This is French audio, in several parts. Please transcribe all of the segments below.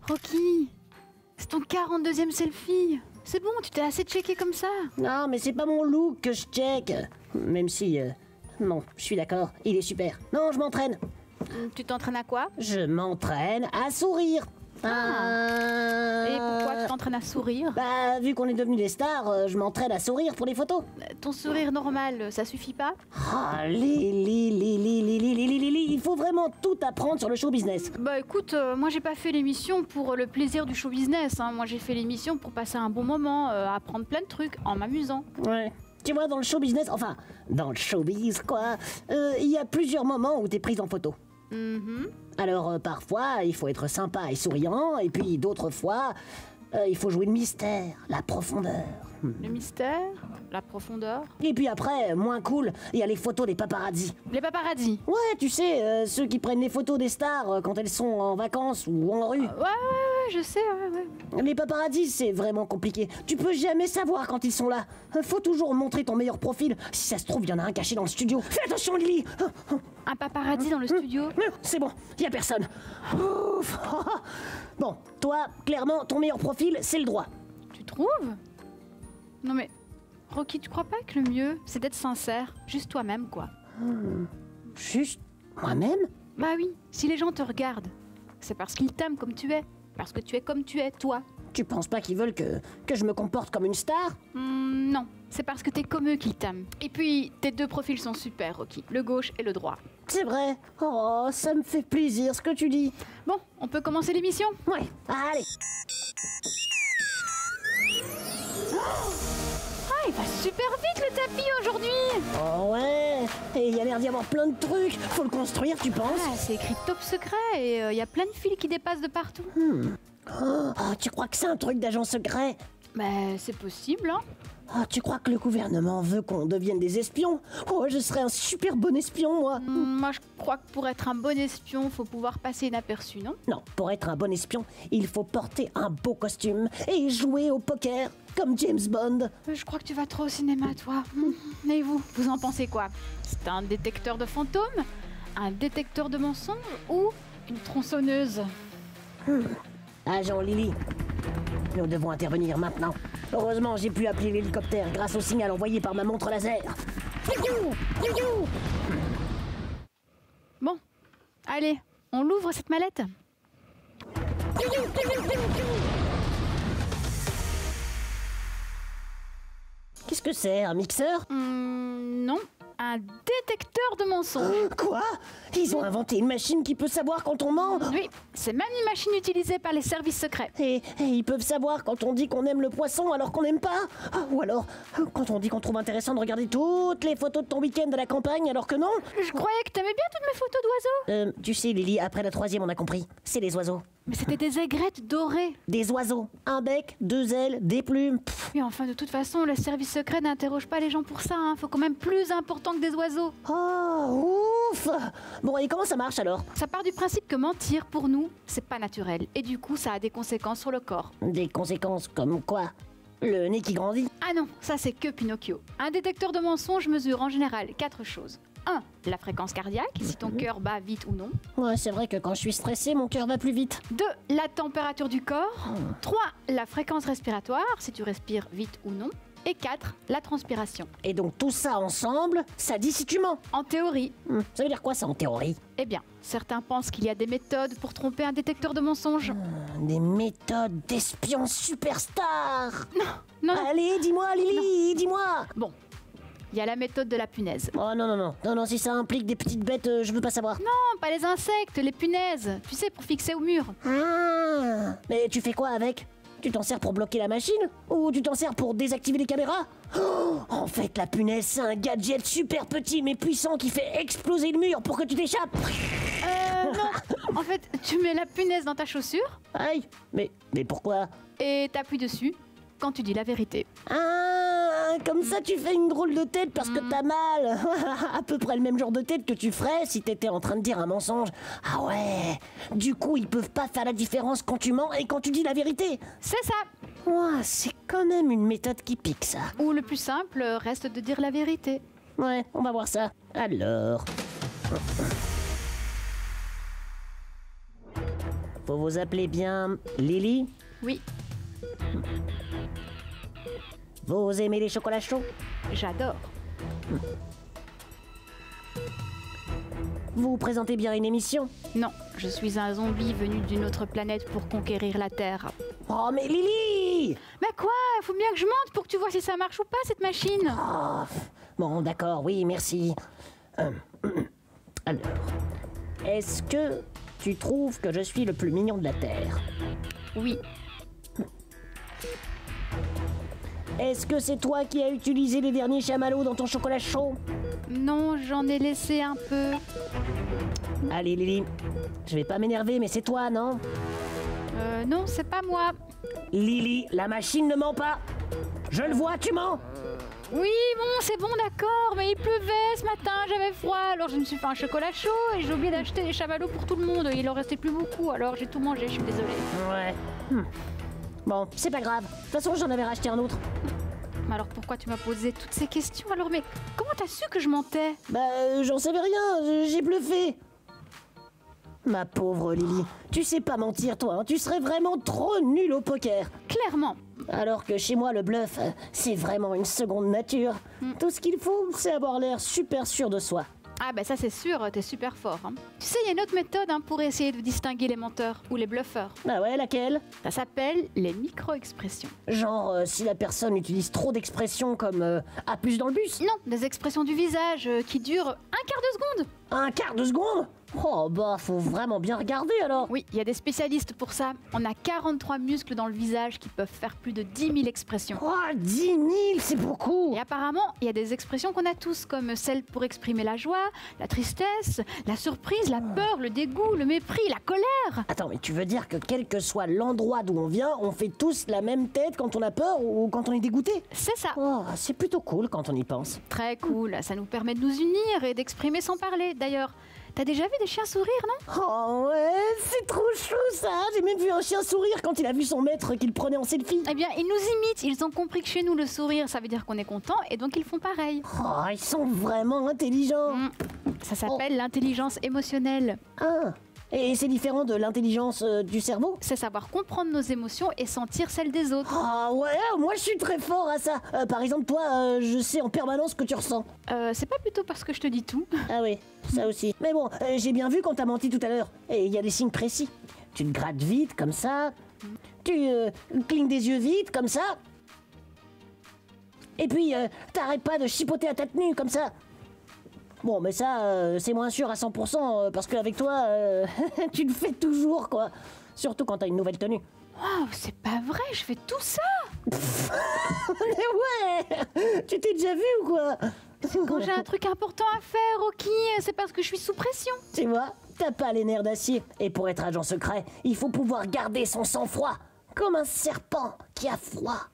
Rocky, c'est ton 42e selfie. C'est bon, tu t'es assez checké comme ça. Non, mais c'est pas mon look que je check. Même si... non, je suis d'accord, il est super. Non, je m'entraîne. Tu t'entraînes à quoi? Je m'entraîne à sourire. Et pourquoi tu t'entraînes à sourire? Bah, vu qu'on est devenus des stars, je m'entraîne à sourire pour les photos. Ton sourire normal, ça suffit pas? Ah, Lily, il faut vraiment tout apprendre sur le show business. Bah écoute, moi j'ai pas fait l'émission pour le plaisir du show business, hein. Moi j'ai fait l'émission pour passer un bon moment, apprendre plein de trucs, en m'amusant. Ouais. Tu vois, dans le show business, enfin, dans le showbiz, quoi, il y a plusieurs moments où t'es prise en photo. Alors, parfois, il faut être sympa et souriant, et puis d'autres fois, il faut jouer le mystère, la profondeur. Le mystère, la profondeur. Et puis après, moins cool, il y a les photos des paparazzi. Les paparazzis. Ouais, tu sais, ceux qui prennent les photos des stars quand elles sont en vacances ou en rue. Ouais, je sais, ouais. Les paparazzis, c'est vraiment compliqué. Tu peux jamais savoir quand ils sont là. Faut toujours montrer ton meilleur profil. Si ça se trouve, il y en a un caché dans le studio. Fais attention, Lily. Un paparazzi dans le studio? C'est bon, il y a personne. Ouf. Bon, toi, clairement, ton meilleur profil, c'est le droit. Tu trouves? Non mais, Rocky, tu crois pas que le mieux, c'est d'être sincère, juste toi-même, quoi? Juste moi-même? Bah oui, si les gens te regardent, c'est parce qu'ils t'aiment comme tu es, parce que tu es comme tu es, toi. Tu penses pas qu'ils veulent que je me comporte comme une star? Non, c'est parce que t'es comme eux qu'ils t'aiment. Et puis, tes deux profils sont super, Rocky, le gauche et le droit. C'est vrai. Oh, ça me fait plaisir ce que tu dis. Bon, on peut commencer l'émission? Ouais, allez. Ah, il va super vite le tapis aujourd'hui! Oh ouais. Et il y a l'air d'y avoir plein de trucs. Faut le construire, tu penses? Ah, c'est écrit top secret et il y a plein de fils qui dépassent de partout. Oh, tu crois que c'est un truc d'agent secret? Bah, c'est possible, hein? Oh, tu crois que le gouvernement veut qu'on devienne des espions? Oh, je serais un super bon espion, moi. Moi, je crois que pour être un bon espion, faut pouvoir passer inaperçu, non? Non, pour être un bon espion, il faut porter un beau costume et jouer au poker comme James Bond. Je crois que tu vas trop au cinéma, toi. Et vous en pensez quoi? C'est un détecteur de fantômes? Un détecteur de mensonges? Ou une tronçonneuse? Agent Lily, nous devons intervenir maintenant. Heureusement, j'ai pu appeler l'hélicoptère grâce au signal envoyé par ma montre laser. Bon, allez, on l'ouvre cette mallette? Qu'est-ce que c'est, un mixeur? Non, un détecteur de mensonges. Quoi? Ils ont inventé une machine qui peut savoir quand on ment? Oui, c'est même une machine utilisée par les services secrets. Et ils peuvent savoir quand on dit qu'on aime le poisson alors qu'on n'aime pas? Ou alors, quand on dit qu'on trouve intéressant de regarder toutes les photos de ton week-end à la campagne alors que non? Je croyais que t'aimais bien toutes mes photos d'oiseaux. Tu sais, Lily, après la troisième, on a compris. C'est les oiseaux. Mais c'était des aigrettes dorées. Des oiseaux. Un bec, deux ailes, des plumes. Pff. Oui, enfin, de toute façon, le service secret n'interroge pas les gens pour ça, hein. Faut quand même plus important que des oiseaux. Oh, ouf! Bon, et comment ça marche alors? Ça part du principe que mentir, pour nous, c'est pas naturel. Et du coup, ça a des conséquences sur le corps. Des conséquences comme quoi? Le nez qui grandit? Ah non, ça c'est que Pinocchio. Un détecteur de mensonges mesure en général 4 choses. 1. La fréquence cardiaque, si ton cœur bat vite ou non. Ouais, c'est vrai que quand je suis stressé, mon cœur va plus vite. 2. La température du corps. 3. La fréquence respiratoire, si tu respires vite ou non. Et 4. La transpiration. Et donc tout ça ensemble, ça dit si tu mens. En théorie. Ça veut dire quoi ça en théorie? Eh bien, certains pensent qu'il y a des méthodes pour tromper un détecteur de mensonges. Des méthodes d'espions superstars. Non. Allez, dis-moi Lily, dis-moi. Bon, il y a la méthode de la punaise. Oh non, si ça implique des petites bêtes, je veux pas savoir. Non, pas les insectes, les punaises. Tu sais, pour fixer au mur. Mais tu fais quoi avec? Tu t'en sers pour bloquer la machine? Ou tu t'en sers pour désactiver les caméras? Oh, en fait, la punaise, c'est un gadget super petit mais puissant qui fait exploser le mur pour que tu t'échappes. Non. En fait, tu mets la punaise dans ta chaussure. Aïe, mais pourquoi? Et t'appuies dessus quand tu dis la vérité. Ah, comme ça tu fais une drôle de tête parce que t'as mal. À peu près le même genre de tête que tu ferais si t'étais en train de dire un mensonge. Ah ouais, du coup ils peuvent pas faire la différence quand tu mens et quand tu dis la vérité. C'est ça. Ouah, c'est quand même une méthode qui pique ça. Ou le plus simple reste de dire la vérité. Ouais, on va voir ça. Alors... Vous vous appelez bien Lily? Oui, Vous aimez les chocolats chauds? j'adore. Vous présentez bien une émission? Non, je suis un zombie venu d'une autre planète pour conquérir la Terre. Oh mais Lily! Mais quoi? Faut bien que je monte pour que tu vois si ça marche ou pas, cette machine. Oh, bon d'accord, oui, merci. Alors, est-ce que tu trouves que je suis le plus mignon de la Terre? Oui, Est-ce que c'est toi qui as utilisé les derniers chamallows dans ton chocolat chaud? non, j'en ai laissé un peu. Allez Lily, je vais pas m'énerver, mais c'est toi, non? Non, c'est pas moi. Lily, la machine ne ment pas. Je le vois, tu mens. Oui, bon, c'est bon, d'accord, mais il pleuvait ce matin, j'avais froid, alors je me suis fait un chocolat chaud et j'ai oublié d'acheter des chamallows pour tout le monde. Il en restait plus beaucoup, alors j'ai tout mangé, je suis désolée. Ouais. Bon, c'est pas grave. De toute façon, j'en avais racheté un autre. Mais alors pourquoi tu m'as posé toutes ces questions alors? Mais comment t'as su que je mentais? Bah, j'en savais rien, j'ai bluffé. Ma pauvre Lily, tu sais pas mentir, toi, hein. Tu serais vraiment trop nul au poker. Clairement. Alors que chez moi, le bluff, c'est vraiment une seconde nature. Tout ce qu'il faut, c'est avoir l'air super sûr de soi. Ah bah ça c'est sûr, t'es super fort. Hein. Tu sais, il y a une autre méthode pour essayer de distinguer les menteurs ou les bluffeurs. Ah ouais, laquelle? Ça s'appelle les micro-expressions. Genre, si la personne utilise trop d'expressions comme à plus dans le bus. Non, des expressions du visage qui durent un quart de seconde. Un quart de seconde? Oh bah, faut vraiment bien regarder alors. Oui, il y a des spécialistes pour ça. On a 43 muscles dans le visage qui peuvent faire plus de 10 000 expressions. Oh, 10 000, c'est beaucoup. Et apparemment, il y a des expressions qu'on a tous, comme celles pour exprimer la joie, la tristesse, la surprise, la peur, le dégoût, le mépris, la colère. Attends, mais tu veux dire que quel que soit l'endroit d'où on vient, on fait tous la même tête quand on a peur ou quand on est dégoûté? C'est ça. Oh, c'est plutôt cool quand on y pense. Très cool, ça nous permet de nous unir et d'exprimer sans parler. D'ailleurs, t'as déjà vu des chiens sourire, non? Oh ouais, c'est trop chou ça. J'ai même vu un chien sourire quand il a vu son maître qu'il prenait en selfie. Eh bien, ils nous imitent. Ils ont compris que chez nous, le sourire, ça veut dire qu'on est content et donc ils font pareil. Oh, ils sont vraiment intelligents. Ça s'appelle l'intelligence émotionnelle. Ah, et c'est différent de l'intelligence du cerveau? C'est savoir comprendre nos émotions et sentir celles des autres. Ah ouais, moi je suis très fort à ça. Par exemple, toi, je sais en permanence ce que tu ressens. C'est pas plutôt parce que je te dis tout. Ah oui, ça aussi. Mais bon, j'ai bien vu quand t'as menti tout à l'heure. Et il y a des signes précis. Tu te grattes vite, comme ça. Tu clignes des yeux vite, comme ça. Et puis, t'arrêtes pas de chipoter à ta tenue, comme ça. Bon, mais ça, c'est moins sûr à 100%, parce qu'avec toi, tu le fais toujours, quoi. Surtout quand t'as une nouvelle tenue. Oh, c'est pas vrai, je fais tout ça. Mais ouais. Tu t'es déjà vu ou quoi? Quand j'ai un truc important à faire, Rocky, c'est parce que je suis sous pression. Tu vois, t'as pas les nerfs d'acier. Et pour être agent secret, il faut pouvoir garder son sang-froid. Comme un serpent qui a froid.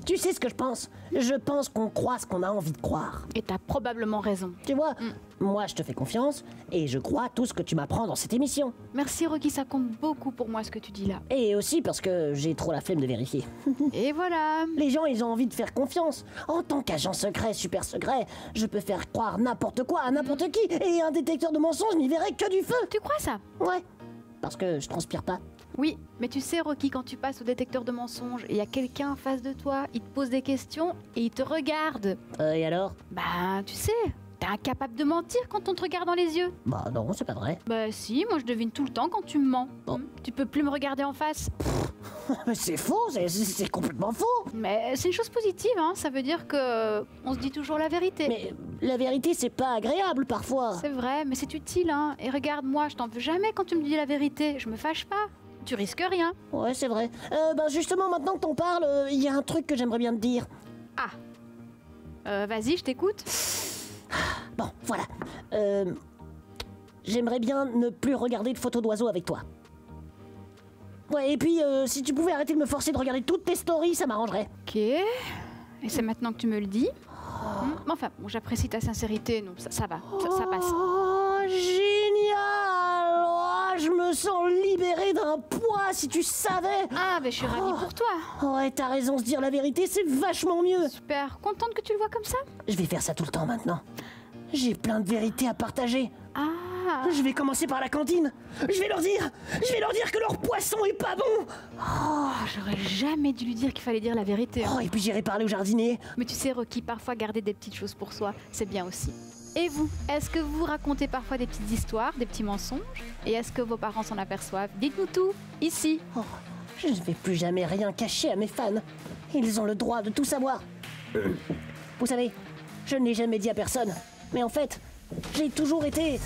Tu sais ce que je pense? Je pense qu'on croit ce qu'on a envie de croire. Et t'as probablement raison. Tu vois, moi je te fais confiance et je crois tout ce que tu m'apprends dans cette émission. Merci Rocky, ça compte beaucoup pour moi ce que tu dis là. Et aussi parce que j'ai trop la flemme de vérifier. Et voilà. Les gens, ils ont envie de faire confiance. En tant qu'agent secret, super secret, je peux faire croire n'importe quoi à n'importe qui. Et un détecteur de mensonges n'y verrait que du feu. Tu crois ça? Ouais, parce que je transpire pas. Oui, mais tu sais Rocky, quand tu passes au détecteur de mensonges et il y a quelqu'un en face de toi, il te pose des questions et il te regarde. Et alors? Bah, tu sais, t'es incapable de mentir quand on te regarde dans les yeux. Bah non, c'est pas vrai. Bah si, moi je devine tout le temps quand tu me mens. Bon. Tu peux plus me regarder en face. Mais c'est faux, c'est complètement faux. Mais c'est une chose positive, hein. Ça veut dire que on se dit toujours la vérité. Mais la vérité, c'est pas agréable parfois. C'est vrai, mais c'est utile, hein. Et regarde, moi, je t'en veux jamais quand tu me dis la vérité. Je me fâche pas. Tu risques rien. Ouais, c'est vrai. Ben justement, maintenant que t'en parles, il y a un truc que j'aimerais bien te dire. Ah. Vas-y, je t'écoute. Bon, voilà. J'aimerais bien ne plus regarder de photos d'oiseaux avec toi. Ouais, et puis, si tu pouvais arrêter de me forcer de regarder toutes tes stories, ça m'arrangerait. Ok. Et c'est maintenant que tu me le dis. Enfin, bon, j'apprécie ta sincérité. Non, ça va. Ça passe. Oh, génial! Oh, je me me sens libéré d'un poids, si tu savais. Ah, ben je suis ravie pour toi. Ouais, t'as raison, se dire la vérité, c'est vachement mieux. Super, contente que tu le vois comme ça? Je vais faire ça tout le temps maintenant. J'ai plein de vérités à partager. Ah, Je vais commencer par la cantine. Je vais leur dire que leur poisson est pas bon. j'aurais jamais dû lui dire qu'il fallait dire la vérité. Oh, et puis j'irai parler au jardinier. Mais tu sais, Rocky, parfois garder des petites choses pour soi, c'est bien aussi. Et vous, est-ce que vous racontez parfois des petites histoires, des petits mensonges? Et est-ce que vos parents s'en aperçoivent? Dites-nous tout, ici. Oh, je ne vais plus jamais rien cacher à mes fans. Ils ont le droit de tout savoir. Vous savez, je ne l'ai jamais dit à personne. Mais en fait, j'ai toujours été